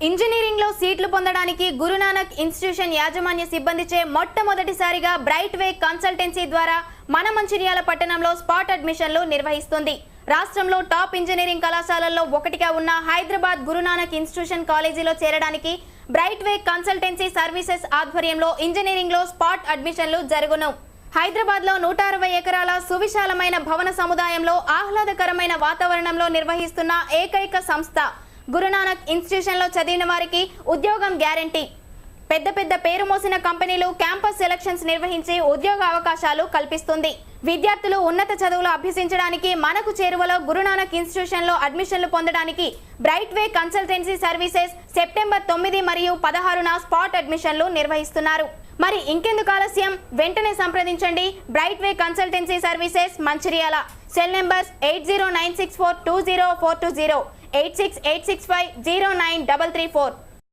Engineering లో సీట్లు పొందడానికి గురునానక్ ఇన్స్టిట్యూషన్ యాజమాన్య సిబ్బందిచే మొట్టమొదటిసారిగా బ్రైట్ వే కన్సల్టెన్సీ ద్వారా మన మంచిర్యాల పట్టణంలో స్పాట్ అడ్మిషన్లు నిర్వహిస్తుంది. రాష్ట్రంలో టాప్ ఇంజనీరింగ్ కళాశాలల్లో ఒకటిగా ఉన్న హైదరాబాద్ గురునానక్ ఇన్స్టిట్యూషన్ కాలేజీలో చేరడానికి బ్రైట్ వే కన్సల్టెన్సీ సర్వీసెస్ ఆధ్వర్యంలో ఇంజనీరింగ్ లో స్పాట్ అడ్మిషన్లు జరుగును. హైదరాబాద్ లో 160 ఎకరాల సువిశాలమైన భవన సముదాయంలో ఆహ్లాదకరమైన వాతావరణంలో నిర్వహిస్తున్న ఏకైక సంస్థ గురునానక్ ఇన్స్టిట్యూషన్ లో చదివిన వారికి ఉద్యోగం గ్యారంటీ. పెద్ద పెద్ద పేరు మోసిన కంపెనీలు క్యాంపస్ సెలక్షన్స్ నిర్వహించి ఉద్యోగ అవకాశాలు కల్పిస్తుంది. విద్యార్థులు ఉన్నత చదువులు అభ్యసించడానికి మనకు చేరువలో గురునానక్ ఇన్స్టిట్యూషన్ లో అడ్మిషన్లు పొందడానికి bright Way Consultancy services September 9 మరియు 16న స్పాట్ అడ్మిషన్లు నిర్వహిస్తున్నారు. మరి ఇంకెందుకు ఆలస్యం, వెంటనే సంప్రదించండి Bright Way Consultancy Services Mancherial. Cell numbers 8096420420, 8686509334.